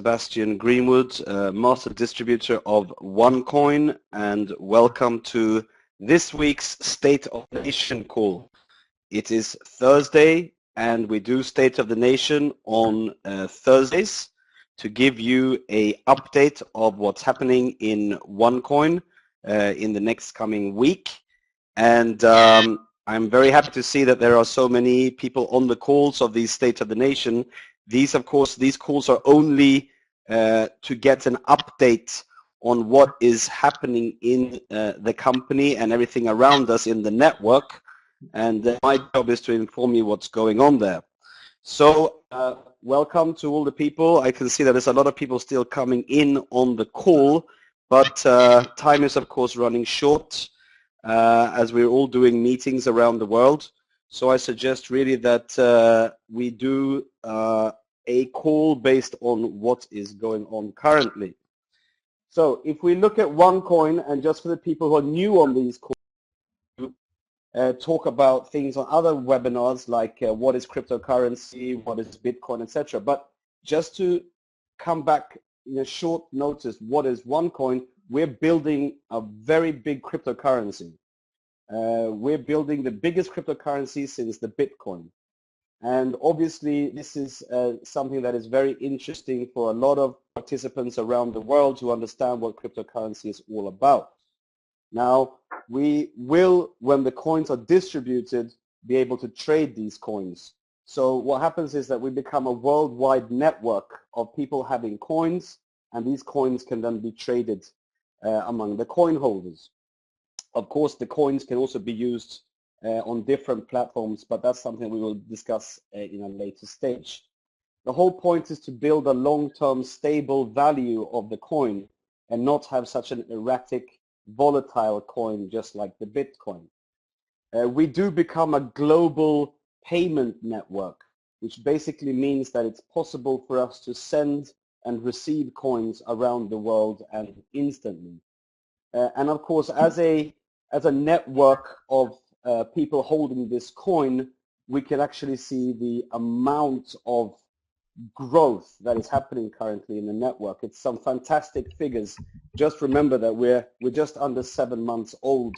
Sebastian Greenwood, Master Distributor of OneCoin, and welcome to this week's State of the Nation call. It is Thursday, and we do State of the Nation on Thursdays to give you an update of what's happening in OneCoin in the next coming week. And I'm very happy to see that there are so many people on the calls of these State of the Nation. These calls are only to get an update on what is happening in the company and everything around us in the network. And my job is to inform you what's going on there. So welcome to all the people. I can see that there's a lot of people still coming in on the call, but time is of course running short as we're all doing meetings around the world. So I suggest really that we do a call based on what is going on currently. So if we look at OneCoin, and just for the people who are new on these calls, talk about things on other webinars like what is cryptocurrency, what is Bitcoin, etc. But just to come back in a short notice, what is OneCoin? We're building a very big cryptocurrency. We're building the biggest cryptocurrency since the Bitcoin. And obviously this is something that is very interesting for a lot of participants around the world to understand what cryptocurrency is all about. Now, we will, when the coins are distributed, be able to trade these coins. So what happens is that we become a worldwide network of people having coins, and these coins can then be traded among the coin holders. Of course, the coins can also be used on different platforms, but that's something we will discuss in a later stage. The whole point is to build a long-term stable value of the coin and not have such an erratic, volatile coin just like the Bitcoin. We do become a global payment network, which basically means that it's possible for us to send and receive coins around the world and instantly. And of course, as a network of people holding this coin, we can actually see the amount of growth that is happening currently in the network. It's some fantastic figures. Just remember that we're just under 7 months old,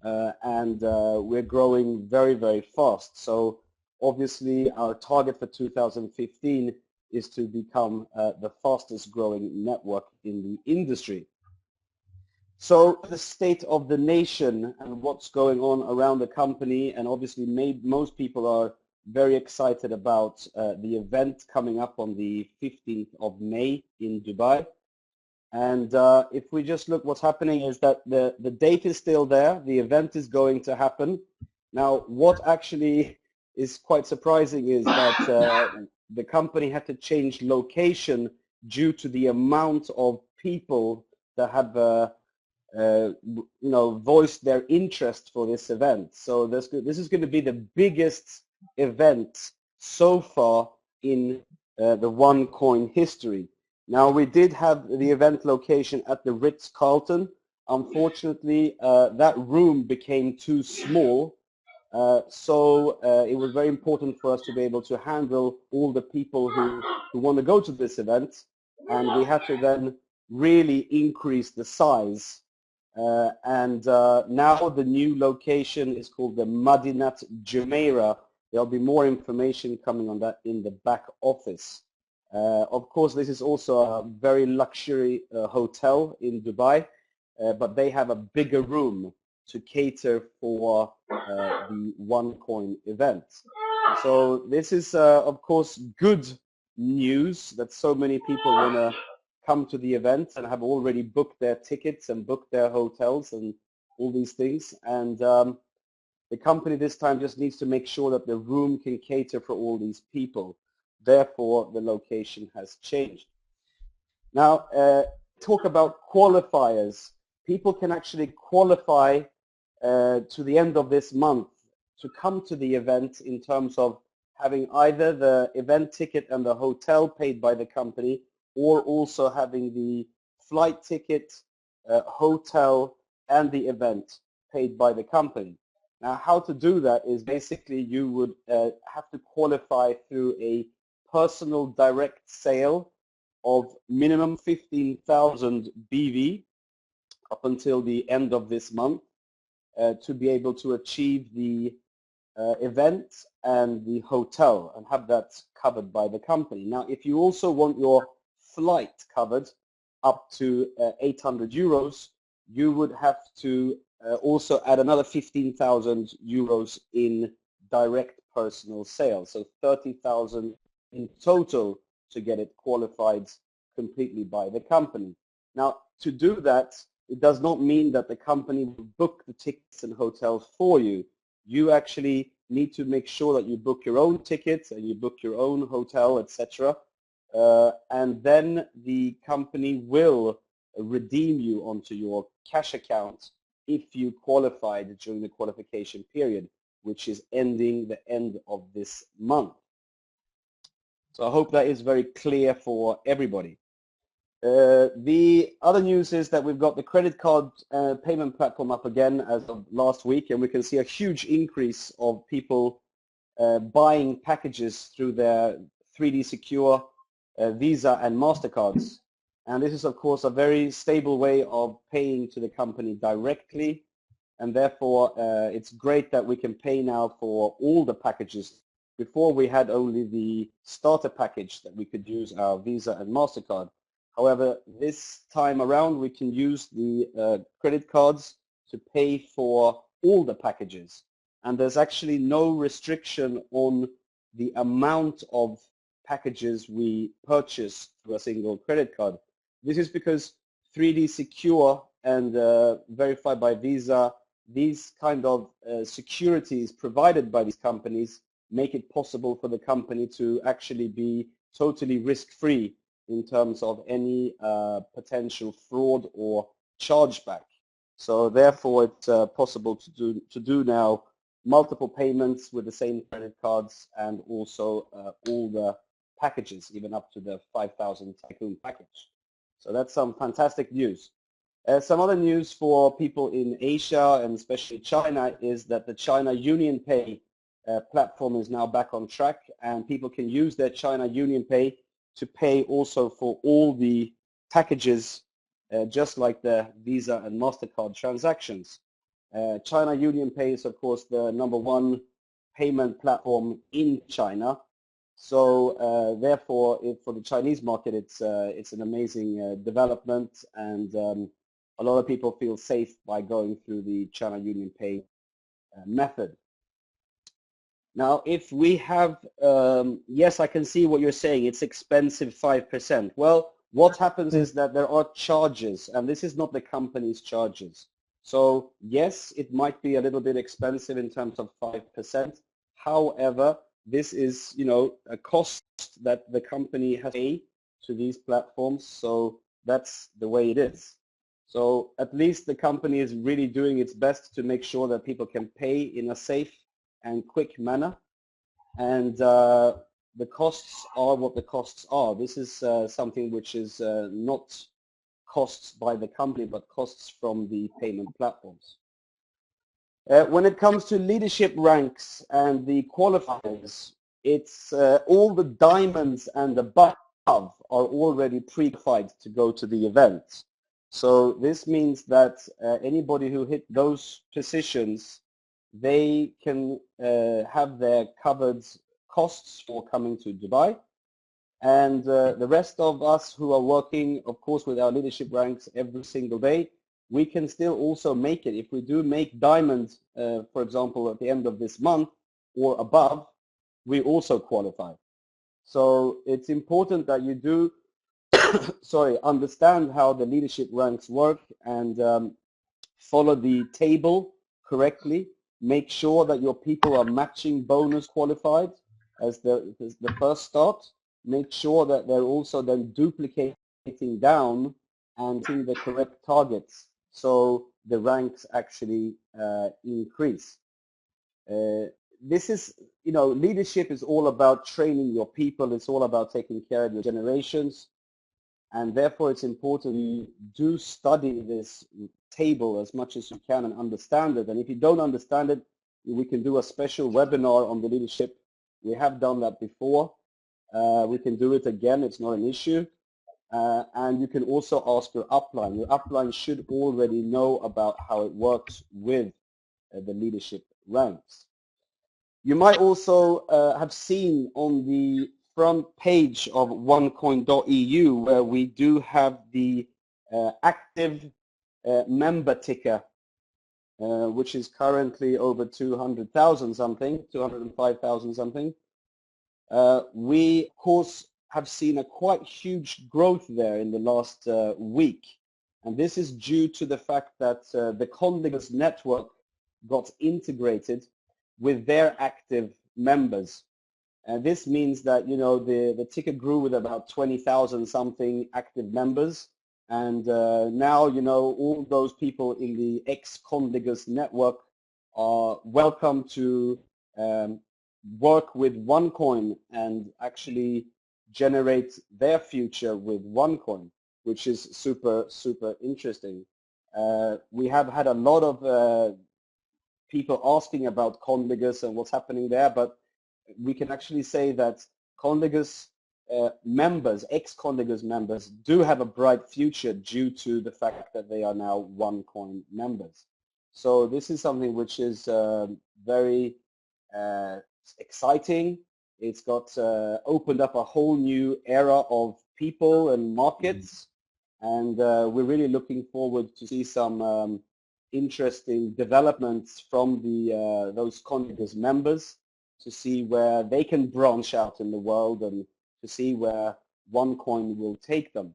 and we're growing very, very fast. So obviously our target for 2015 is to become the fastest growing network in the industry. So the state of the nation and what's going on around the company, and obviously most people are very excited about the event coming up on the 15th of May in Dubai. And if we just look, what's happening is that the date is still there. The event is going to happen. Now, what actually is quite surprising is that the company had to change location due to the amount of people that have voiced their interest for this event. So this is going to be the biggest event so far in the OneCoin history. Now, we did have the event location at the Ritz-Carlton. Unfortunately, that room became too small, so it was very important for us to be able to handle all the people who want to go to this event, and we had to then really increase the size. Now the new location is called the Madinat Jumeirah. There'll be more information coming on that in the back office. Of course, this is also a very luxury hotel in Dubai, but they have a bigger room to cater for the OneCoin event. So this is, of course, good news that so many people want to come to the event and have already booked their tickets and booked their hotels and all these things. And the company this time just needs to make sure that the room can cater for all these people. Therefore, the location has changed. Now, talk about qualifiers. People can actually qualify to the end of this month to come to the event in terms of having either the event ticket and the hotel paid by the company, or also having the flight ticket, hotel, and the event paid by the company. Now, how to do that is basically you would have to qualify through a personal direct sale of minimum 15,000 BV up until the end of this month to be able to achieve the event and the hotel and have that covered by the company. Now, if you also want your flight covered up to 800 euros, you would have to also add another 15,000 euros in direct personal sales. So 30,000 in total to get it qualified completely by the company. Now, to do that, it does not mean that the company will book the tickets and hotels for you. You actually need to make sure that you book your own tickets and you book your own hotel, etc. And then the company will redeem you onto your cash account if you qualified during the qualification period, which is ending the end of this month. So I hope that is very clear for everybody. The other news is that we've got the credit card payment platform up again as of last week, and we can see a huge increase of people buying packages through their 3D Secure Visa and MasterCards. And this is, of course, a very stable way of paying to the company directly, and therefore it's great that we can pay now for all the packages. Before we had only the starter package that we could use our Visa and MasterCard. However, this time around we can use the credit cards to pay for all the packages. And there's actually no restriction on the amount of packages we purchase through a single credit card. This is because 3D Secure and verified by Visa, these kind of securities provided by these companies make it possible for the company to actually be totally risk-free in terms of any potential fraud or chargeback. So therefore it's possible to do now multiple payments with the same credit cards and also all the packages, even up to the 5,000 Tycoon package. So that's some fantastic news. Some other news for people in Asia and especially China is that the China UnionPay platform is now back on track, and people can use their China UnionPay to pay also for all the packages just like the Visa and MasterCard transactions. China UnionPay is, of course, the #1 payment platform in China. So therefore, for the Chinese market, it's an amazing development, and a lot of people feel safe by going through the China UnionPay method. Now, if we have, yes, I can see what you're saying. It's expensive 5%. Well, what happens is that there are charges, and this is not the company's charges. So yes, it might be a little bit expensive in terms of 5%. However, this is, a cost that the company has to pay to these platforms. So that's the way it is. So at least the company is really doing its best to make sure that people can pay in a safe and quick manner, and the costs are what the costs are. This is something which is not costs by the company, but costs from the payment platforms. When it comes to leadership ranks and the qualifiers, it's all the diamonds and above are already pre-qualified to go to the event. So this means that anybody who hit those positions, they can have their covered costs for coming to Dubai. And the rest of us who are working, of course, with our leadership ranks every single day, we can still also make it. If we do make diamond, for example, at the end of this month or above, we also qualify. So it's important that you do, understand how the leadership ranks work and follow the table correctly. Make sure that your people are matching bonus qualified as the first start. Make sure that they're also then duplicating down and hitting the correct targets so the ranks actually increase. This is, leadership is all about training your people. It's all about taking care of your generations. And therefore, it's important you do study this table as much as you can and understand it. And if you don't understand it, we can do a special webinar on the leadership. We have done that before. We can do it again. It's not an issue. and you can also ask your upline. Your upline should already know about how it works with the leadership ranks. You might also have seen on the front page of OneCoin.eu where we do have the active member ticker, which is currently over 200,000 something, 205,000 something. We, of course, have seen a quite huge growth there in the last week. And this is due to the fact that the Condigos network got integrated with their active members. And this means that, you know, the ticker grew with about 20,000 something active members. And now, you know, all those people in the ex-Condigos network are welcome to work with OneCoin and actually generate their future with OneCoin, which is super, super interesting. We have had a lot of people asking about Condigos and what's happening there, but we can actually say that Condigos members, ex-Condigos members, do have a bright future due to the fact that they are now OneCoin members. So this is something which is very exciting. It's got opened up a whole new era of people and markets, and we're really looking forward to see some interesting developments from the those Condigos members, to see where they can branch out in the world and to see where OneCoin will take them.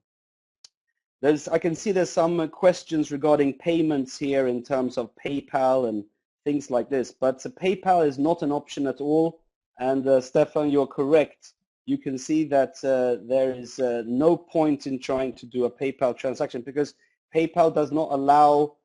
I can see there's some questions regarding payments here in terms of PayPal and things like this, but PayPal is not an option at all. And Stefan, you're correct. You can see that there is no point in trying to do a PayPal transaction because PayPal does not allow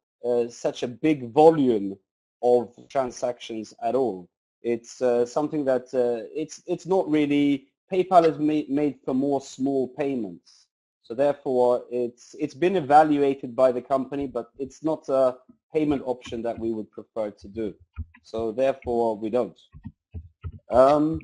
such a big volume of transactions at all. It's something that it's not really, PayPal is made for more small payments. So therefore, it's been evaluated by the company, but it's not a payment option that we would prefer to do. So therefore, we don't. I'm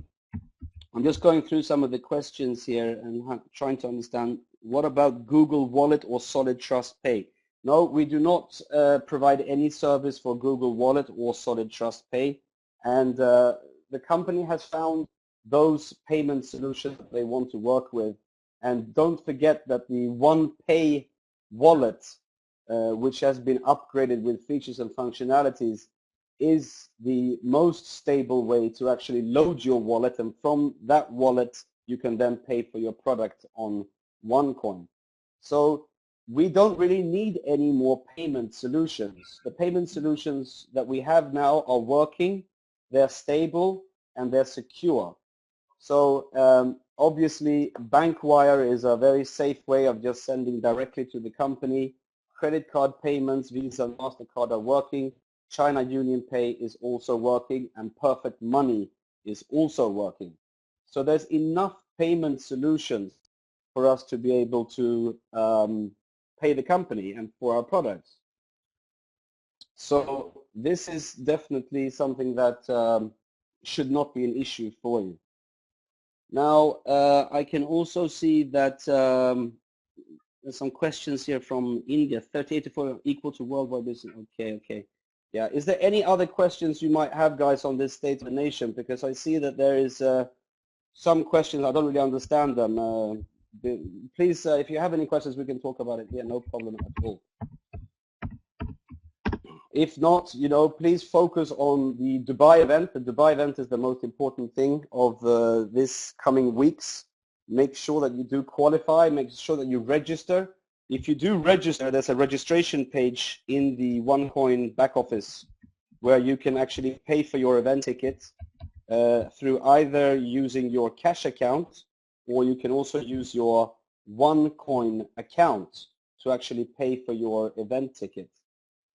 just going through some of the questions here and trying to understand, what about Google Wallet or Solid Trust Pay? No, we do not provide any service for Google Wallet or Solid Trust Pay. And the company has found those payment solutions that they want to work with. And don't forget that the OnePay wallet, which has been upgraded with features and functionalities, is the most stable way to actually load your wallet, and from that wallet you can then pay for your product on OneCoin. So we don't really need any more payment solutions. The payment solutions that we have now are working, they're stable, and they're secure. So obviously BankWire is a very safe way of just sending directly to the company. Credit card payments, Visa and MasterCard are working. China Union Pay is also working, and Perfect Money is also working. So there's enough payment solutions for us to be able to pay the company and for our products. So this is definitely something that should not be an issue for you. Now, I can also see that there's some questions here from India. 38 equal to worldwide business. Okay. Yeah. Is there any other questions you might have, guys, on this state of the nation? Because I see that there is some questions. I don't really understand them. Please, if you have any questions, we can talk about it here. No problem at all. If not, you know, please focus on the Dubai event. The Dubai event is the most important thing of this coming weeks. Make sure that you do qualify. Make sure that you register. If you do register, there's a registration page in the OneCoin back office where you can actually pay for your event ticket through either using your cash account, or you can also use your OneCoin account to actually pay for your event ticket.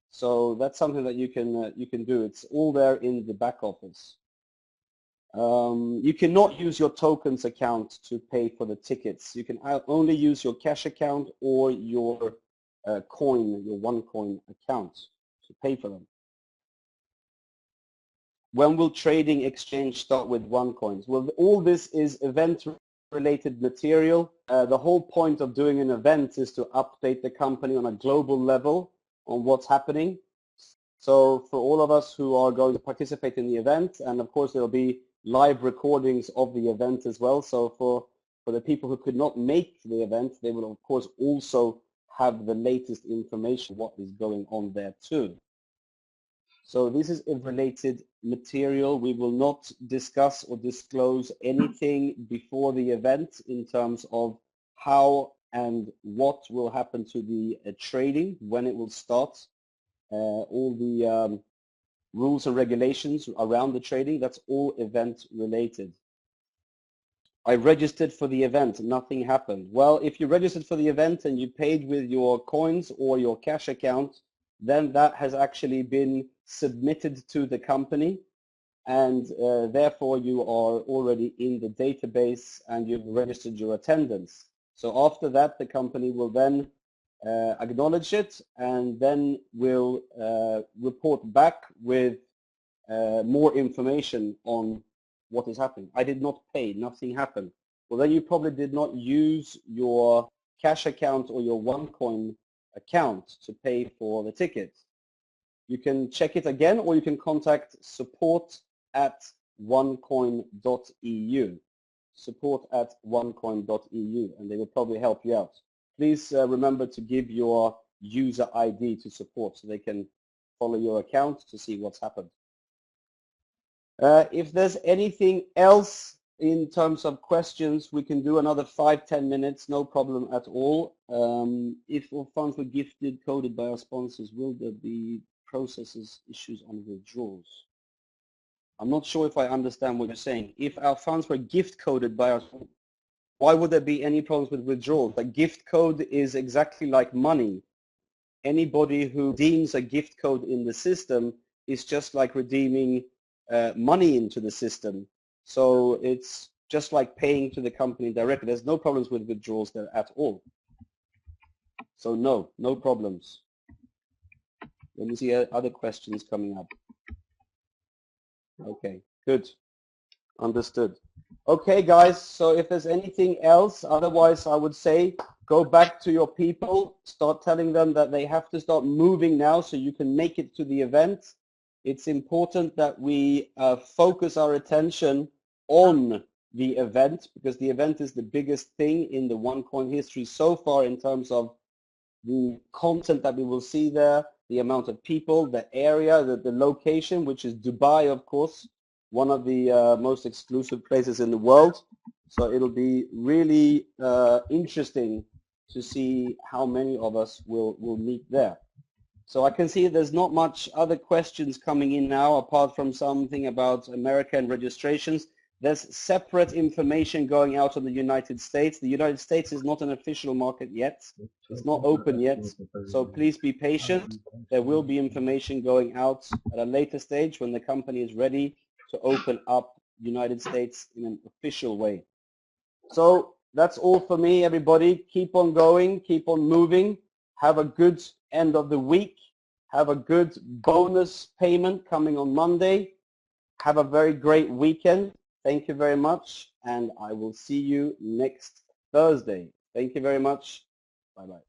So that's something that you can do. It's all there in the back office. You cannot use your tokens account to pay for the tickets. You can only use your cash account or your coin, your OneCoin account to pay for them. When will trading exchange start with OneCoins? Well, all this is event related material. The whole point of doing an event is to update the company on a global level on what's happening. So for all of us who are going to participate in the event, and of course there'll be live recordings of the event as well. So for the people who could not make the event, they will of course also have the latest information, what is going on there too. So this is a related material. We will not discuss or disclose anything before the event in terms of how and what will happen to the trading, when it will start, all the rules and regulations around the trading. That's all event related. I registered for the event, nothing happened. Well, if you registered for the event and you paid with your coins or your cash account, then that has actually been submitted to the company, and therefore you are already in the database and you've registered your attendance. So after that, the company will then acknowledge it and then will report back with more information on what is happening. I did not pay, nothing happened. Well, then you probably did not use your cash account or your OneCoin account to pay for the ticket. You can check it again, or you can contact support@onecoin.eu, support@onecoin.eu, and they will probably help you out. Please remember to give your user ID to support so they can follow your account to see what's happened. If there's anything else in terms of questions, we can do another 5-10 minutes, no problem at all. If all funds were gifted, coded by our sponsors, will there be processes issues on withdrawals? I'm not sure if I understand what you're saying. If our funds were gift coded by us, why would there be any problems with withdrawals? A gift code is exactly like money. Anybody who redeems a gift code in the system is just like redeeming money into the system. So it's just like paying to the company directly. There's no problems with withdrawals there at all. So no problems. Let me see other questions coming up. Okay, good. Understood. Okay, guys, so if there's anything else, otherwise I would say go back to your people, start telling them that they have to start moving now so you can make it to the event. It's important that we focus our attention on the event, because the event is the biggest thing in the OneCoin history so far in terms of the content that we will see there, the amount of people, the area, the location, which is Dubai, of course, one of the most exclusive places in the world. So it'll be really interesting to see how many of us will meet there. So I can see there's not much other questions coming in now, apart from something about America and registrations. There's separate information going out on the United States. The United States is not an official market yet. It's not open yet. So please be patient. There will be information going out at a later stage when the company is ready to open up the United States in an official way. So that's all for me, everybody. Keep on going, keep on moving. Have a good end of the week. Have a good bonus payment coming on Monday. Have a very great weekend. Thank you very much, and I will see you next Thursday. Thank you very much. Bye-bye.